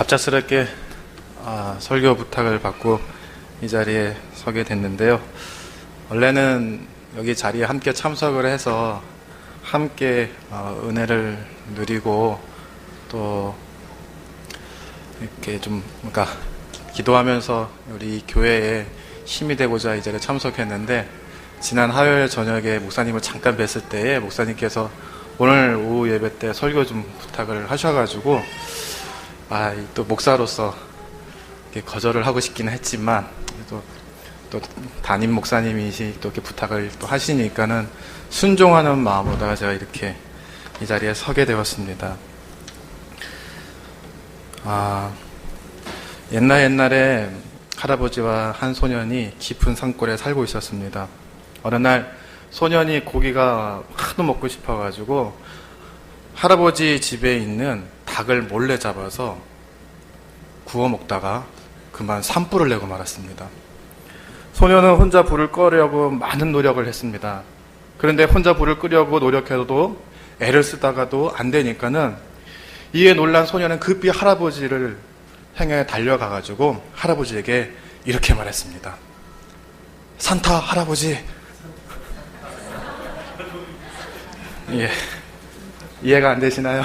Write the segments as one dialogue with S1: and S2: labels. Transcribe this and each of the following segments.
S1: 갑작스럽게 설교 부탁을 받고 이 자리에 서게 됐는데요. 원래는 여기 자리에 함께 참석을 해서 함께 은혜를 누리고 또 이렇게 좀 기도하면서 우리 교회에 힘이 되고자 이 자리에 참석했는데, 지난 화요일 저녁에 목사님을 잠깐 뵀을 때에 목사님께서 오늘 오후 예배 때 설교 좀 부탁을 하셔가지고 또 목사로서 이렇게 거절을 하고 싶기는 했지만 또 담임 목사님이시 또 이렇게 부탁을 또 하시니까는 순종하는 마음으로 제가 이렇게 이 자리에 서게 되었습니다. 옛날에 할아버지와 한 소년이 깊은 산골에 살고 있었습니다. 어느 날 소년이 고기가 하도 먹고 싶어가지고 할아버지 집에 있는 닭을 몰래 잡아서 구워 먹다가 그만 산불을 내고 말았습니다. 소년은 혼자 불을 꺼려고 많은 노력을 했습니다. 그런데 혼자 불을 끄려고 노력해도 애를 쓰다가도 안 되니까는 이에 놀란 소년은 급히 할아버지를 향해 달려가가지고 할아버지에게 이렇게 말했습니다. 산타 할아버지. 예, 이해가 안 되시나요?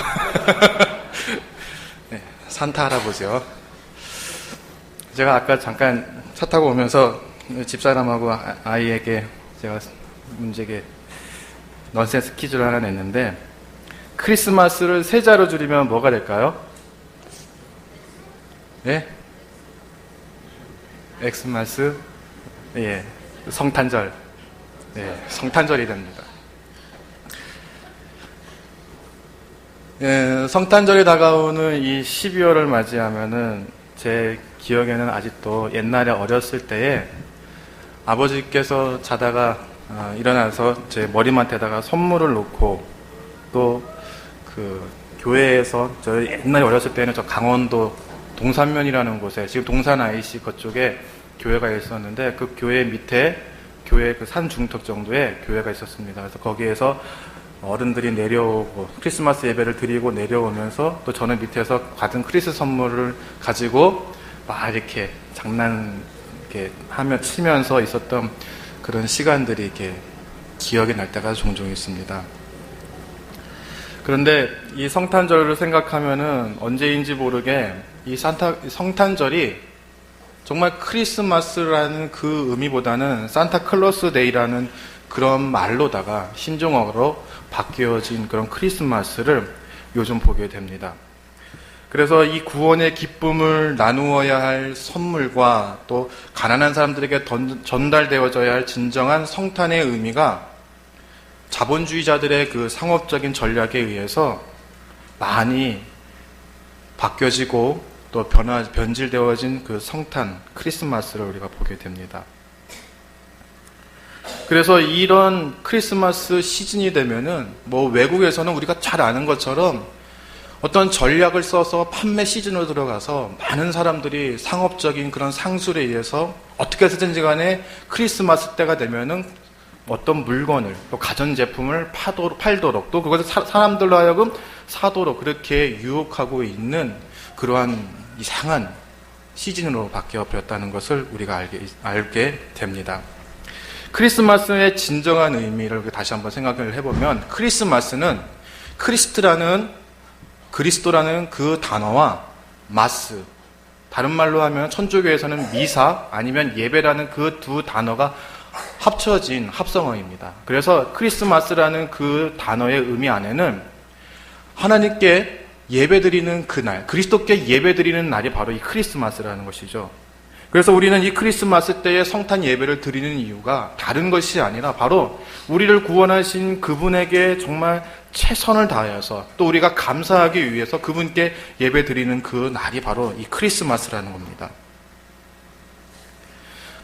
S1: 네, 산타 할아버지요. 제가 아까 잠깐 차 타고 오면서 집사람하고 아이에게 제가 문제게 넌센스 퀴즈를 하나 냈는데, 크리스마스를 세 자로 줄이면 뭐가 될까요? 예? 엑스마스? 예, 성탄절. 예, 성탄절이 됩니다. 예, 성탄절이 다가오는 이 12월을 맞이하면은 제 기억에는 아직도 옛날에 어렸을 때에 아버지께서 자다가 일어나서 제 머리맡에다가 선물을 놓고, 또 그 교회에서 저 옛날에 어렸을 때는 저 강원도 동산면이라는 곳에, 지금 동산 IC 그쪽에 교회가 있었는데, 그 교회 밑에 교회 그 산 중턱 정도에 교회가 있었습니다. 그래서 거기에서 어른들이 내려오고 크리스마스 예배를 드리고 내려오면서 또 저는 밑에서 받은 크리스마스 선물을 가지고 막 이렇게 장난 이렇게 하며 치면서 있었던 그런 시간들이 이렇게 기억이 날 때가 종종 있습니다. 그런데 이 성탄절을 생각하면은 언제인지 모르게 이 성탄절이 정말 크리스마스라는 그 의미보다는 산타클로스 데이라는 그런 말로다가 신종어로 바뀌어진 그런 크리스마스를 요즘 보게 됩니다. 그래서 이 구원의 기쁨을 나누어야 할 선물과 또 가난한 사람들에게 전달되어져야 할 진정한 성탄의 의미가 자본주의자들의 그 상업적인 전략에 의해서 많이 바뀌어지고 또 변질되어진 그 성탄, 크리스마스를 우리가 보게 됩니다. 그래서 이런 크리스마스 시즌이 되면은 외국에서는 우리가 잘 아는 것처럼 어떤 전략을 써서 판매 시즌으로 들어가서 많은 사람들이 상업적인 그런 상술에 의해서 어떻게 해서든지 간에 크리스마스 때가 되면은 어떤 물건을, 또 가전제품을 팔도록, 또 그것을 사람들로 하여금 사도록 그렇게 유혹하고 있는 그러한 이상한 시즌으로 바뀌어버렸다는 것을 우리가 알게 됩니다. 크리스마스의 진정한 의미를 다시 한번 생각을 해보면, 크리스마스는 그리스도라는 그 단어와 마스, 다른 말로 하면 천주교에서는 미사 아니면 예배라는 그 두 단어가 합쳐진 합성어입니다. 그래서 크리스마스라는 그 단어의 의미 안에는 하나님께 예배드리는 그날, 그리스도께 예배드리는 날이 바로 이 크리스마스라는 것이죠. 그래서 우리는 이 크리스마스 때에 성탄 예배를 드리는 이유가 다른 것이 아니라 바로 우리를 구원하신 그분에게 정말 최선을 다해서 또 우리가 감사하기 위해서 그분께 예배 드리는 그 날이 바로 이 크리스마스라는 겁니다.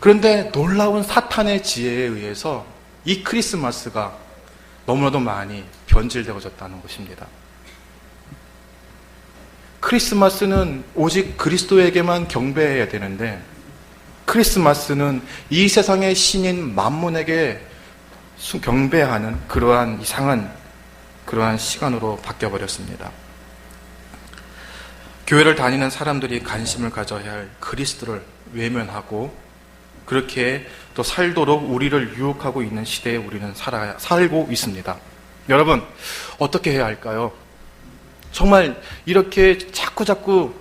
S1: 그런데 놀라운 사탄의 지혜에 의해서 이 크리스마스가 너무나도 많이 변질되어졌다는 것입니다. 크리스마스는 오직 그리스도에게만 경배해야 되는데, 크리스마스는 이 세상의 신인 만몬에게 경배하는 그러한 이상한 그러한 시간으로 바뀌어버렸습니다. 교회를 다니는 사람들이 관심을 가져야 할 그리스도를 외면하고 그렇게 또 살도록 우리를 유혹하고 있는 시대에 우리는 살고 있습니다. 여러분, 어떻게 해야 할까요? 정말 이렇게 자꾸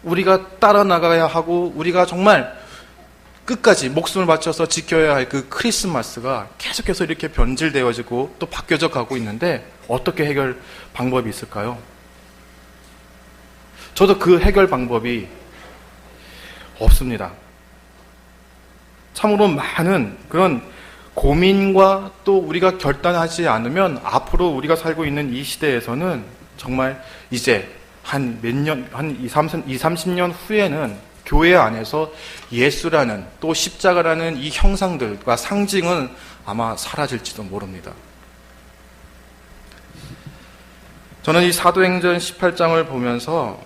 S1: 우리가 따라 나가야 하고 우리가 정말 끝까지 목숨을 바쳐서 지켜야 할 그 크리스마스가 계속해서 이렇게 변질되어지고 또 바뀌어져 가고 있는데 어떻게 해결 방법이 있을까요? 저도 그 해결 방법이 없습니다. 참으로 많은 그런 고민과 또 우리가 결단하지 않으면 앞으로 우리가 살고 있는 이 시대에서는 정말 이제 한 30년 후에는 교회 안에서 예수라는 또 십자가라는 이 형상들과 상징은 아마 사라질지도 모릅니다. 저는 이 사도행전 18장을 보면서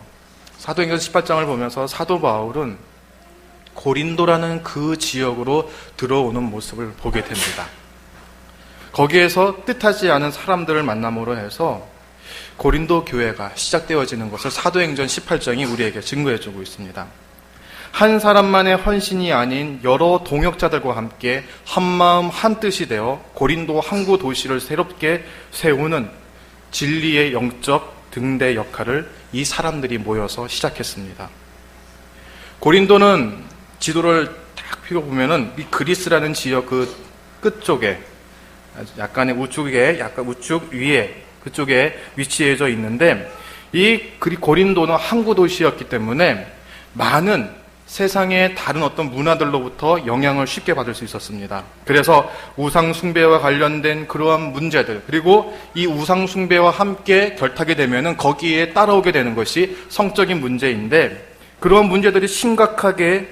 S1: 사도 바울은 고린도라는 그 지역으로 들어오는 모습을 보게 됩니다. 거기에서 뜻하지 않은 사람들을 만남으로 해서 고린도 교회가 시작되어지는 것을 사도행전 18장이 우리에게 증거해주고 있습니다. 한 사람만의 헌신이 아닌 여러 동역자들과 함께 한마음 한뜻이 되어 고린도 항구 도시를 새롭게 세우는 진리의 영적 등대 역할을 이 사람들이 모여서 시작했습니다. 고린도는 지도를 딱 펴보면은 이 그리스라는 지역 그 끝쪽에 약간 우측 위에 그쪽에 위치해져 있는데 이 고린도는 항구 도시였기 때문에 많은 세상의 다른 어떤 문화들로부터 영향을 쉽게 받을 수 있었습니다. 그래서 우상 숭배와 관련된 그러한 문제들, 그리고 이 우상 숭배와 함께 결탁이 되면은 거기에 따라오게 되는 것이 성적인 문제인데, 그러한 문제들이 심각하게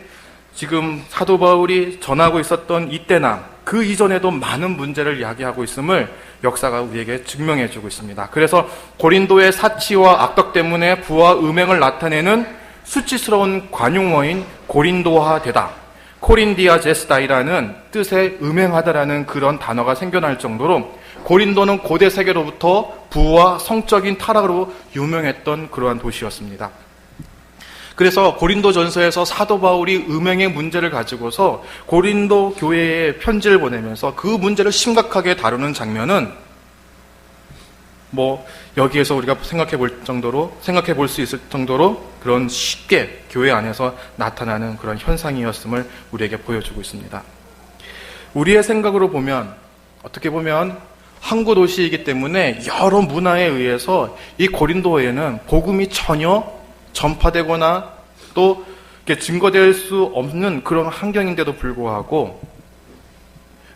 S1: 지금 사도 바울이 전하고 있었던 이때나 그 이전에도 많은 문제를 이야기하고 있음을 역사가 우리에게 증명해주고 있습니다. 그래서 고린도의 사치와 악덕 때문에 부와 음행을 나타내는 수치스러운 관용어인 고린도화되다, 코린디아제스다이라는 뜻의 음행하다라는 그런 단어가 생겨날 정도로 고린도는 고대 세계로부터 부와 성적인 타락으로 유명했던 그러한 도시였습니다. 그래서 고린도전서에서 사도 바울이 음행의 문제를 가지고서 고린도 교회에 편지를 보내면서 그 문제를 심각하게 다루는 장면은 여기에서 우리가 생각해 볼 수 있을 정도로 그런 쉽게 교회 안에서 나타나는 그런 현상이었음을 우리에게 보여주고 있습니다. 우리의 생각으로 보면, 어떻게 보면 항구 도시이기 때문에 여러 문화에 의해서 이 고린도에는 복음이 전혀 전파되거나 또 증거될 수 없는 그런 환경인데도 불구하고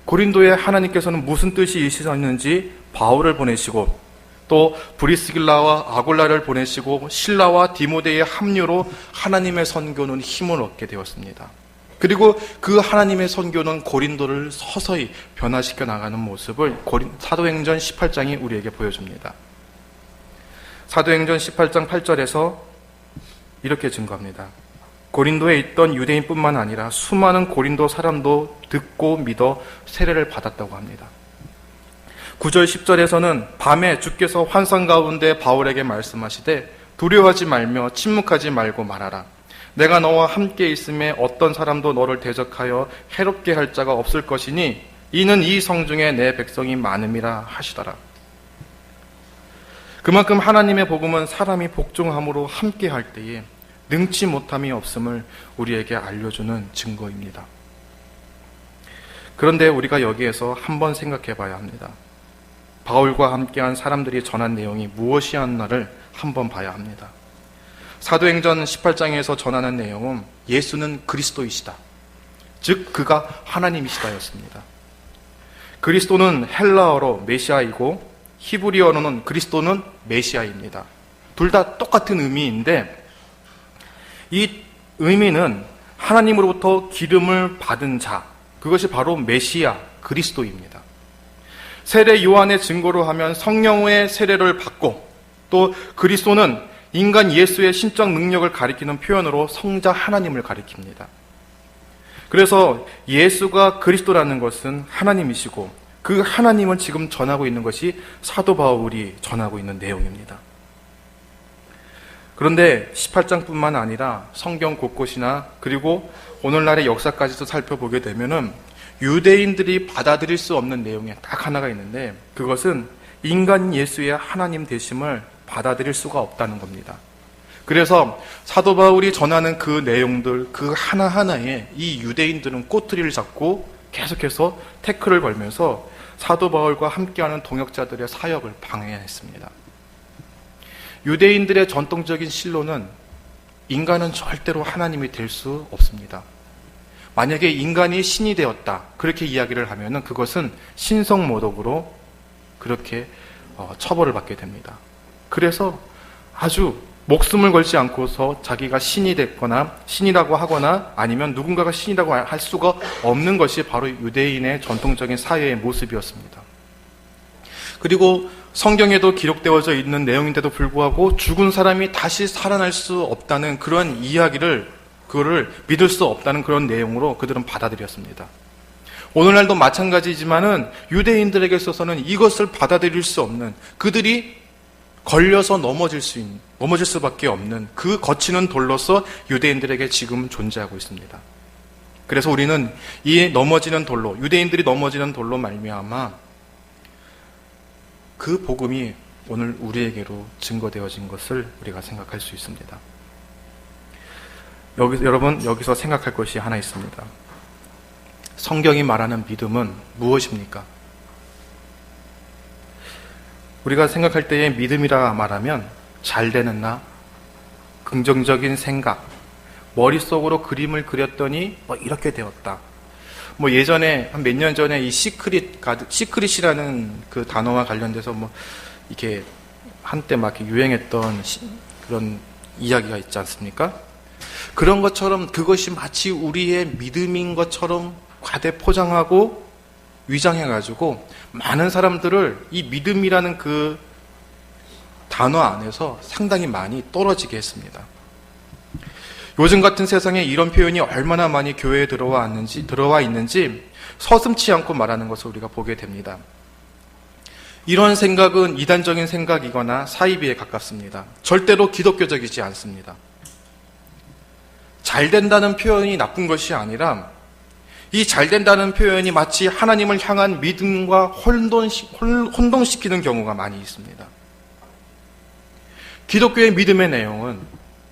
S1: 고린도에 하나님께서는 무슨 뜻이 있으셨는지 바울을 보내시고 또 브리스길라와 아굴라를 보내시고 실라와 디모데의 합류로 하나님의 선교는 힘을 얻게 되었습니다. 그리고 그 하나님의 선교는 고린도를 서서히 변화시켜 나가는 모습을 사도행전 18장이 우리에게 보여줍니다. 사도행전 18장 8절에서 이렇게 증거합니다. 고린도에 있던 유대인뿐만 아니라 수많은 고린도 사람도 듣고 믿어 세례를 받았다고 합니다. 9절 10절에서는 밤에 주께서 환상 가운데 바울에게 말씀하시되 두려워하지 말며 침묵하지 말고 말하라. 내가 너와 함께 있음에 어떤 사람도 너를 대적하여 해롭게 할 자가 없을 것이니 이는 이 성중에 내 백성이 많음이라 하시더라. 그만큼 하나님의 복음은 사람이 복종함으로 함께 할 때에 능치 못함이 없음을 우리에게 알려주는 증거입니다. 그런데 우리가 여기에서 한번 생각해 봐야 합니다. 바울과 함께한 사람들이 전한 내용이 무엇이었나를 한번 봐야 합니다. 사도행전 18장에서 전하는 내용은 예수는 그리스도이시다, 즉 그가 하나님이시다였습니다. 그리스도는 헬라어로 메시아이고 히브리어로는 그리스도는 메시아입니다. 둘 다 똑같은 의미인데 이 의미는 하나님으로부터 기름을 받은 자, 그것이 바로 메시아 그리스도입니다. 세례 요한의 증거로 하면 성령의 세례를 받고, 또 그리스도는 인간 예수의 신적 능력을 가리키는 표현으로 성자 하나님을 가리킵니다. 그래서 예수가 그리스도라는 것은 하나님이시고 그 하나님을 지금 전하고 있는 것이 사도 바울이 전하고 있는 내용입니다. 그런데 18장뿐만 아니라 성경 곳곳이나 그리고 오늘날의 역사까지도 살펴보게 되면은 유대인들이 받아들일 수 없는 내용이 딱 하나가 있는데, 그것은 인간 예수의 하나님 되심을 받아들일 수가 없다는 겁니다. 그래서 사도 바울이 전하는 그 내용들 그 하나하나에 이 유대인들은 꼬투리를 잡고 계속해서 태클을 걸면서 사도 바울과 함께하는 동역자들의 사역을 방해했습니다. 유대인들의 전통적인 신론은 인간은 절대로 하나님이 될 수 없습니다. 만약에 인간이 신이 되었다 그렇게 이야기를 하면은 그것은 신성모독으로 그렇게 처벌을 받게 됩니다. 그래서 아주 목숨을 걸지 않고서 자기가 신이 됐거나 신이라고 하거나 아니면 누군가가 신이라고 할 수가 없는 것이 바로 유대인의 전통적인 사회의 모습이었습니다. 그리고 성경에도 기록되어져 있는 내용인데도 불구하고 죽은 사람이 다시 살아날 수 없다는 그런 이야기를 그거를 믿을 수 없다는 그런 내용으로 그들은 받아들였습니다. 오늘날도 마찬가지지만은 유대인들에게 있어서는 이것을 받아들일 수 없는, 그들이 걸려서 넘어질 수밖에 없는 그 거치는 돌로서 유대인들에게 지금 존재하고 있습니다. 그래서 우리는 이 넘어지는 돌로, 유대인들이 넘어지는 돌로 말미암아 그 복음이 오늘 우리에게로 증거되어진 것을 우리가 생각할 수 있습니다. 여러분, 여기서 생각할 것이 하나 있습니다. 성경이 말하는 믿음은 무엇입니까? 우리가 생각할 때의 믿음이라 말하면 잘 되는 나, 긍정적인 생각, 머릿속으로 그림을 그렸더니 이렇게 되었다. 예전에 한 몇 년 전에 이 시크릿이라는 그 단어와 관련돼서 이렇게 한때 막 이렇게 유행했던 그런 이야기가 있지 않습니까? 그런 것처럼 그것이 마치 우리의 믿음인 것처럼 과대 포장하고 위장해가지고 많은 사람들을 이 믿음이라는 그 단어 안에서 상당히 많이 떨어지게 했습니다. 요즘 같은 세상에 이런 표현이 얼마나 많이 교회에 들어와 있는지 서슴지 않고 말하는 것을 우리가 보게 됩니다. 이런 생각은 이단적인 생각이거나 사이비에 가깝습니다. 절대로 기독교적이지 않습니다. 잘 된다는 표현이 나쁜 것이 아니라 이 잘 된다는 표현이 마치 하나님을 향한 믿음과 혼동시키는 경우가 많이 있습니다. 기독교의 믿음의 내용은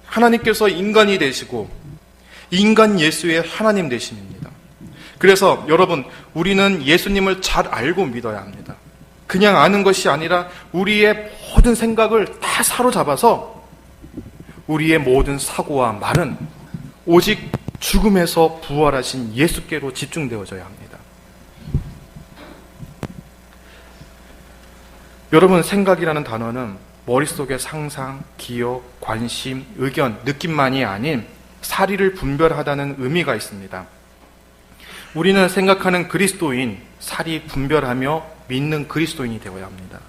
S1: 하나님께서 인간이 되시고 인간 예수의 하나님 되심입니다. 그래서 여러분, 우리는 예수님을 잘 알고 믿어야 합니다. 그냥 아는 것이 아니라 우리의 모든 생각을 다 사로잡아서 우리의 모든 사고와 말은 오직 죽음에서 부활하신 예수께로 집중되어져야 합니다. 여러분, 생각이라는 단어는 머릿속의 상상, 기억, 관심, 의견, 느낌만이 아닌 사리를 분별하다는 의미가 있습니다. 우리는 생각하는 그리스도인, 사리 분별하며 믿는 그리스도인이 되어야 합니다.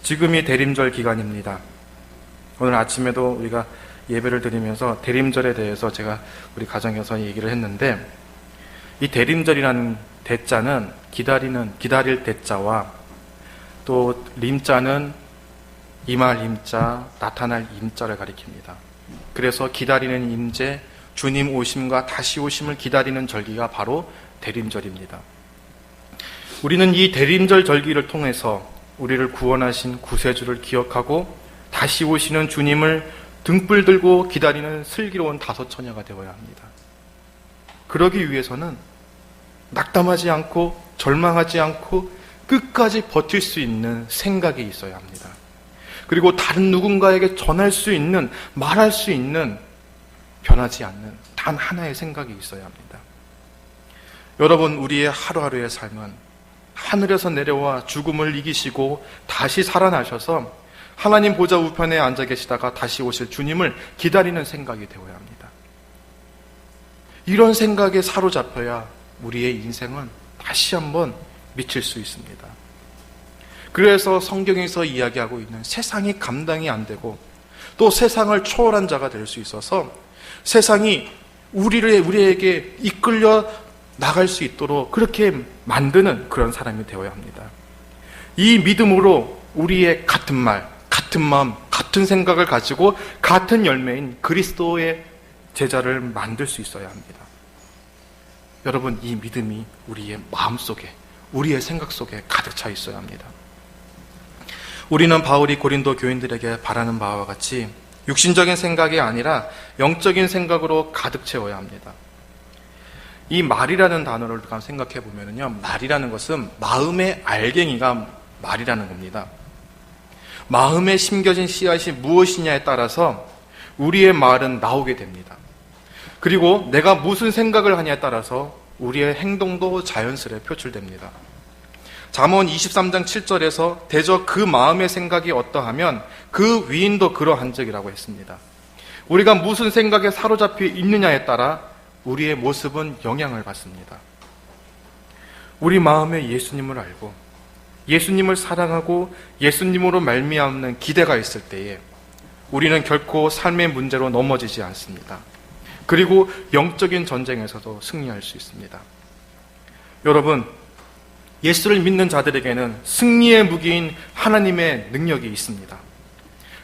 S1: 지금이 대림절 기간입니다. 오늘 아침에도 우리가 예배를 드리면서 대림절에 대해서 제가 우리 가정에서 얘기를 했는데, 이 대림절이라는 대자는 기다릴 대자와 또 림자는 임할 임자, 나타날 임자를 가리킵니다. 그래서 기다리는 임재, 주님 오심과 다시 오심을 기다리는 절기가 바로 대림절입니다. 우리는 이 대림절 절기를 통해서 우리를 구원하신 구세주를 기억하고 다시 오시는 주님을 등불 들고 기다리는 슬기로운 다섯 처녀가 되어야 합니다. 그러기 위해서는 낙담하지 않고 절망하지 않고 끝까지 버틸 수 있는 생각이 있어야 합니다. 그리고 다른 누군가에게 전할 수 있는, 말할 수 있는 변하지 않는 단 하나의 생각이 있어야 합니다. 여러분, 우리의 하루하루의 삶은 하늘에서 내려와 죽음을 이기시고 다시 살아나셔서 하나님 보좌 우편에 앉아 계시다가 다시 오실 주님을 기다리는 생각이 되어야 합니다. 이런 생각에 사로잡혀야 우리의 인생은 다시 한번 미칠 수 있습니다. 그래서 성경에서 이야기하고 있는 세상이 감당이 안 되고 또 세상을 초월한 자가 될 수 있어서 세상이 우리에게 이끌려 나갈 수 있도록 그렇게 만드는 그런 사람이 되어야 합니다. 이 믿음으로 우리의 같은 말, 같은 마음,
S2: 같은 생각을 가지고 같은 열매인 그리스도의 제자를 만들 수 있어야 합니다. 여러분, 이 믿음이 우리의 마음속에, 우리의 생각 속에 가득 차 있어야 합니다. 우리는 바울이 고린도 교인들에게 바라는 바와 같이 육신적인 생각이 아니라 영적인 생각으로 가득 채워야 합니다. 이 말이라는 단어를 생각해 보면요, 말이라는 것은 마음의 알갱이가 말이라는 겁니다. 마음에 심겨진 씨앗이 무엇이냐에 따라서 우리의 말은 나오게 됩니다. 그리고 내가 무슨 생각을 하냐에 따라서 우리의 행동도 자연스레 표출됩니다. 잠언 23장 7절에서 대저 그 마음의 생각이 어떠하면 그 위인도 그러한 적이라고 했습니다. 우리가 무슨 생각에 사로잡혀 있느냐에 따라 우리의 모습은 영향을 받습니다. 우리 마음에 예수님을 알고 예수님을 사랑하고 예수님으로 말미암는 기대가 있을 때에 우리는 결코 삶의 문제로 넘어지지 않습니다. 그리고 영적인 전쟁에서도 승리할 수 있습니다. 여러분, 예수를 믿는 자들에게는 승리의 무기인 하나님의 능력이 있습니다.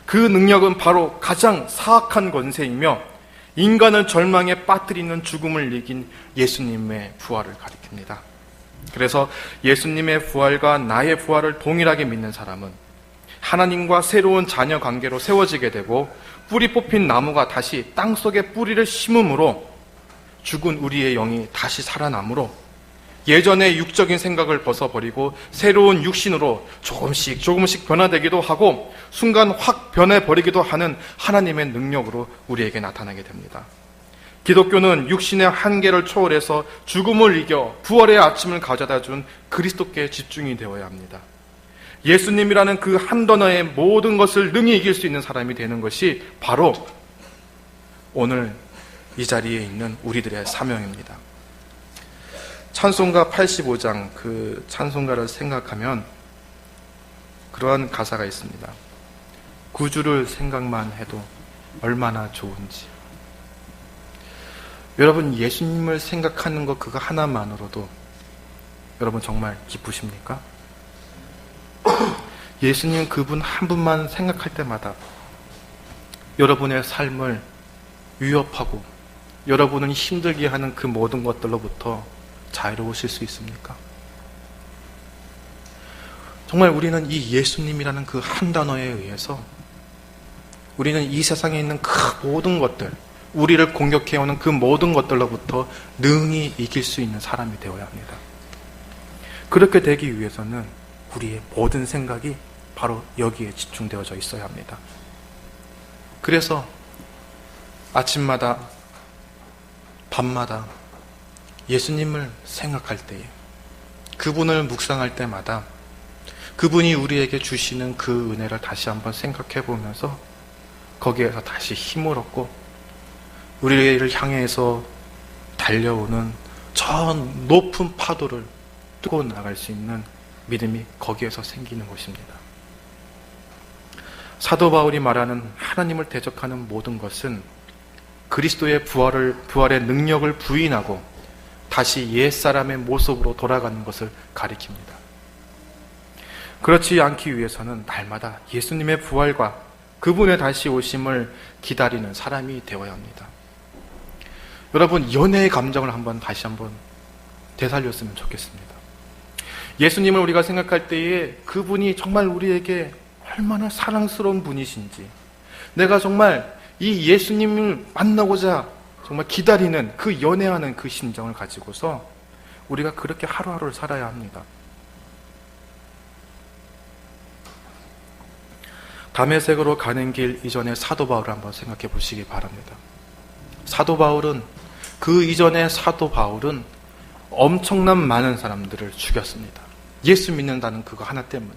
S2: 그 능력은 바로 가장 사악한 권세이며 인간을 절망에 빠뜨리는 죽음을 이긴 예수님의 부활을 가리킵니다. 그래서 예수님의 부활과 나의 부활을 동일하게 믿는 사람은 하나님과 새로운 자녀 관계로 세워지게 되고 뿌리 뽑힌 나무가 다시 땅속에 뿌리를 심음으로 죽은 우리의 영이 다시 살아나므로 예전의 육적인 생각을 벗어버리고 새로운 육신으로 조금씩 변화되기도 하고 순간 확 변해버리기도 하는 하나님의 능력으로 우리에게 나타나게 됩니다. 기독교는 육신의 한계를 초월해서 죽음을 이겨 부활의 아침을 가져다 준 그리스도께 집중이 되어야 합니다. 예수님이라는 그 한 단어의 모든 것을 능히 이길 수 있는 사람이 되는 것이 바로 오늘 이 자리에 있는 우리들의 사명입니다. 찬송가 85장 그 찬송가를 생각하면 그러한 가사가 있습니다. 구주를 생각만 해도 얼마나 좋은지. 여러분, 예수님을 생각하는 것 그거 하나만으로도 여러분 정말 기쁘십니까? 예수님 그분 한 분만 생각할 때마다 여러분의 삶을 위협하고 여러분을 힘들게 하는 그 모든 것들로부터 자유로우실 수 있습니까? 정말 우리는 이 예수님이라는 그 한 단어에 의해서 우리는 이 세상에 있는 그 모든 것들, 우리를 공격해오는 그 모든 것들로부터 능히 이길 수 있는 사람이 되어야 합니다. 그렇게 되기 위해서는 우리의 모든 생각이 바로 여기에 집중되어져 있어야 합니다. 그래서 아침마다 밤마다 예수님을 생각할 때에 그분을 묵상할 때마다 그분이 우리에게 주시는 그 은혜를 다시 한번 생각해 보면서 거기에서 다시 힘을 얻고 우리를 향해서 달려오는 저 높은 파도를 뚫고 나갈 수 있는 믿음이 거기에서 생기는 것입니다. 사도 바울이 말하는 하나님을 대적하는 모든 것은 그리스도의 부활의 능력을 부인하고 다시 옛사람의 모습으로 돌아가는 것을 가리킵니다. 그렇지 않기 위해서는 날마다 예수님의 부활과 그분의 다시 오심을 기다리는 사람이 되어야 합니다. 여러분, 연애의 감정을 다시 한번 되살렸으면 좋겠습니다. 예수님을 우리가 생각할 때에 그분이 정말 우리에게 얼마나 사랑스러운 분이신지, 내가 정말 이 예수님을 만나고자 정말 기다리는 그 연애하는 그 심정을 가지고서 우리가 그렇게 하루하루를 살아야 합니다. 다메섹으로 가는 길 이전에 사도 바울을 한번 생각해 보시기 바랍니다. 그 이전에 사도 바울은 엄청난 많은 사람들을 죽였습니다. 예수 믿는다는 그거 하나 때문에,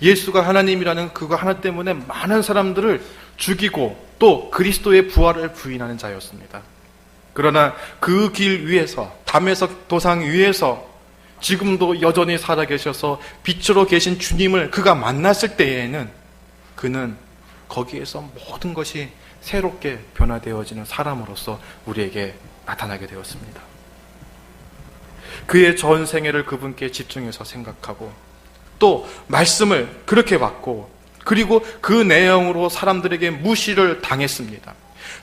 S2: 예수가 하나님이라는 그거 하나 때문에 많은 사람들을 죽이고 또 그리스도의 부활을 부인하는 자였습니다. 그러나 그 길 위에서, 다메섹 도상 위에서 지금도 여전히 살아계셔서 빛으로 계신 주님을 그가 만났을 때에는 그는 거기에서 모든 것이 새롭게 변화되어지는 사람으로서 우리에게 나타나게 되었습니다. 그의 전 생애를 그분께 집중해서 생각하고 또 말씀을 그렇게 받고 그리고 그 내용으로 사람들에게 무시를 당했습니다.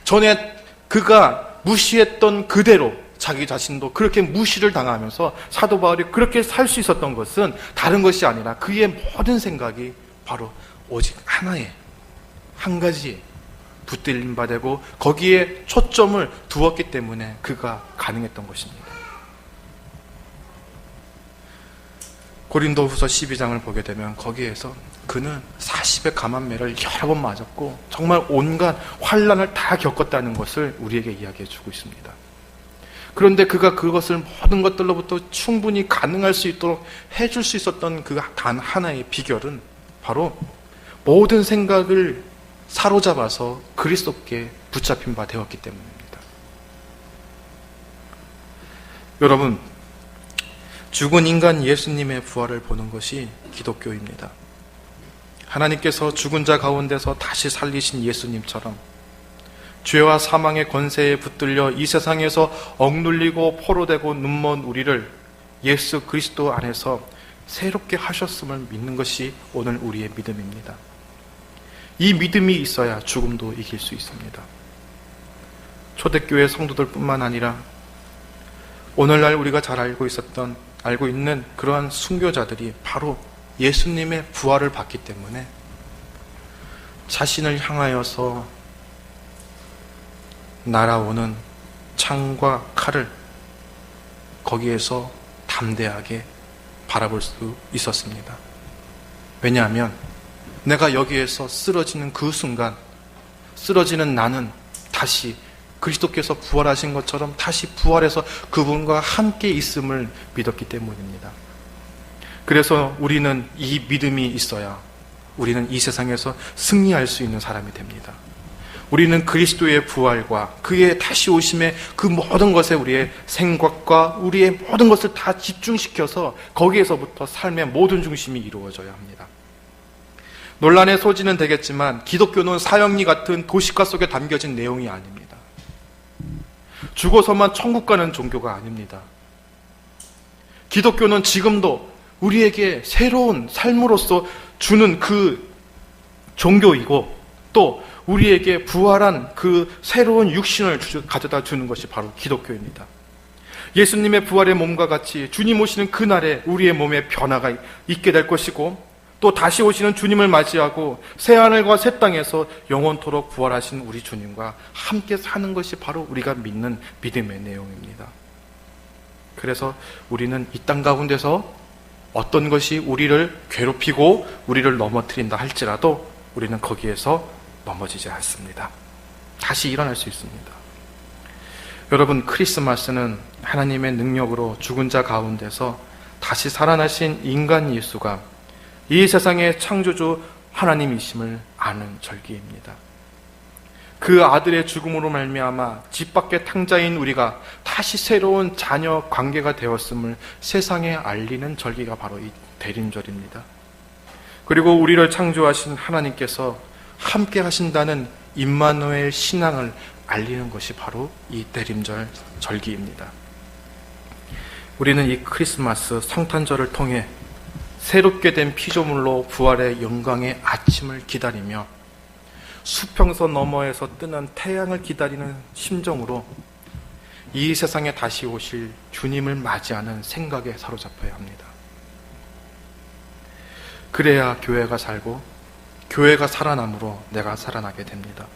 S2: 전에 그가 무시했던 그대로 자기 자신도 그렇게 무시를 당하면서 사도 바울이 그렇게 살 수 있었던 것은 다른 것이 아니라 그의 모든 생각이 바로 오직 하나의 한 가지에 붙들림 바되고 거기에 초점을 두었기 때문에 그가 가능했던 것입니다. 고린도후서 12장을 보게 되면 거기에서 그는 40의 감암매를 여러 번 맞았고 정말 온갖 환난을 다 겪었다는 것을 우리에게 이야기해 주고 있습니다. 그런데 그가 그것을 모든 것들로부터 충분히 가능할 수 있도록 해줄 수 있었던 그 단 하나의 비결은 바로 모든 생각을 사로잡아서 그리스도께 붙잡힌 바 되었기 때문입니다. 여러분, 죽은 인간 예수님의 부활을 보는 것이 기독교입니다. 하나님께서 죽은 자 가운데서 다시 살리신 예수님처럼 죄와 사망의 권세에 붙들려 이 세상에서 억눌리고 포로되고 눈먼 우리를 예수 그리스도 안에서 새롭게 하셨음을 믿는 것이 오늘 우리의 믿음입니다. 이 믿음이 있어야 죽음도 이길 수 있습니다. 초대교회 성도들뿐만 아니라 오늘날 우리가 잘 알고 있는 그러한 순교자들이 바로 예수님의 부활을 받기 때문에 자신을 향하여서 날아오는 창과 칼을 거기에서 담대하게 바라볼 수 있었습니다. 왜냐하면 내가 여기에서 쓰러지는 그 순간 쓰러지는 나는 다시 그리스도께서 부활하신 것처럼 다시 부활해서 그분과 함께 있음을 믿었기 때문입니다. 그래서 우리는 이 믿음이 있어야 우리는 이 세상에서 승리할 수 있는 사람이 됩니다. 우리는 그리스도의 부활과 그의 다시 오심의 그 모든 것에 우리의 생각과 우리의 모든 것을 다 집중시켜서 거기에서부터 삶의 모든 중심이 이루어져야 합니다. 논란의 소지는 되겠지만 기독교는 사형리 같은 도시가 속에 담겨진 내용이 아닙니다. 죽어서만 천국 가는 종교가 아닙니다. 기독교는 지금도 우리에게 새로운 삶으로서 주는 그 종교이고 또 우리에게 부활한 그 새로운 육신을 가져다 주는 것이 바로 기독교입니다. 예수님의 부활의 몸과 같이 주님 오시는 그날에 우리의 몸에 변화가 있게 될 것이고 또 다시 오시는 주님을 맞이하고 새하늘과 새 땅에서 영원토록 부활하신 우리 주님과 함께 사는 것이 바로 우리가 믿는 믿음의 내용입니다. 그래서 우리는 이 땅 가운데서 어떤 것이 우리를 괴롭히고 우리를 넘어뜨린다 할지라도 우리는 거기에서 넘어지지 않습니다. 다시 일어날 수 있습니다. 여러분, 크리스마스는 하나님의 능력으로 죽은 자 가운데서 다시 살아나신 인간 예수가 이 세상의 창조주 하나님이심을 아는 절기입니다. 그 아들의 죽음으로 말미암아 집 밖의 탕자인 우리가 다시 새로운 자녀 관계가 되었음을 세상에 알리는 절기가 바로 이 대림절입니다. 그리고 우리를 창조하신 하나님께서 함께 하신다는 임마누엘 신앙을 알리는 것이 바로 이 대림절 절기입니다. 우리는 이 크리스마스 성탄절을 통해 새롭게 된 피조물로 부활의 영광의 아침을 기다리며 수평선 너머에서 뜨는 태양을 기다리는 심정으로 이 세상에 다시 오실 주님을 맞이하는 생각에 사로잡혀야 합니다. 그래야 교회가 살고 교회가 살아남으로 내가 살아나게 됩니다.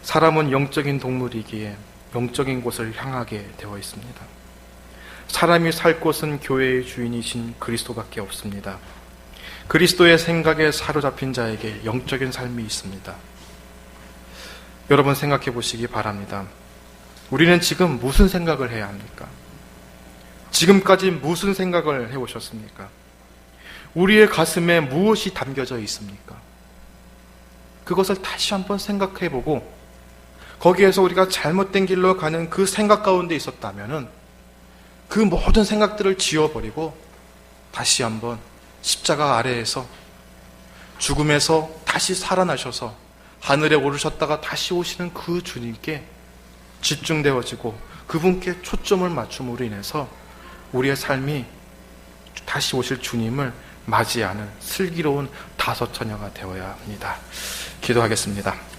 S2: 사람은 영적인 동물이기에 영적인 곳을 향하게 되어 있습니다. 사람이 살 곳은 교회의 주인이신 그리스도밖에 없습니다. 그리스도의 생각에 사로잡힌 자에게 영적인 삶이 있습니다. 여러분 생각해 보시기 바랍니다. 우리는 지금 무슨 생각을 해야 합니까? 지금까지 무슨 생각을 해오셨습니까? 우리의 가슴에 무엇이 담겨져 있습니까? 그것을 다시 한번 생각해 보고 거기에서 우리가 잘못된 길로 가는 그 생각 가운데 있었다면 그 모든 생각들을 지워버리고 다시 한번 십자가 아래에서 죽음에서 다시 살아나셔서 하늘에 오르셨다가 다시 오시는 그 주님께 집중되어지고 그분께 초점을 맞춤으로 인해서 우리의 삶이 다시 오실 주님을 맞이하는 슬기로운 다섯 처녀가 되어야 합니다. 기도하겠습니다.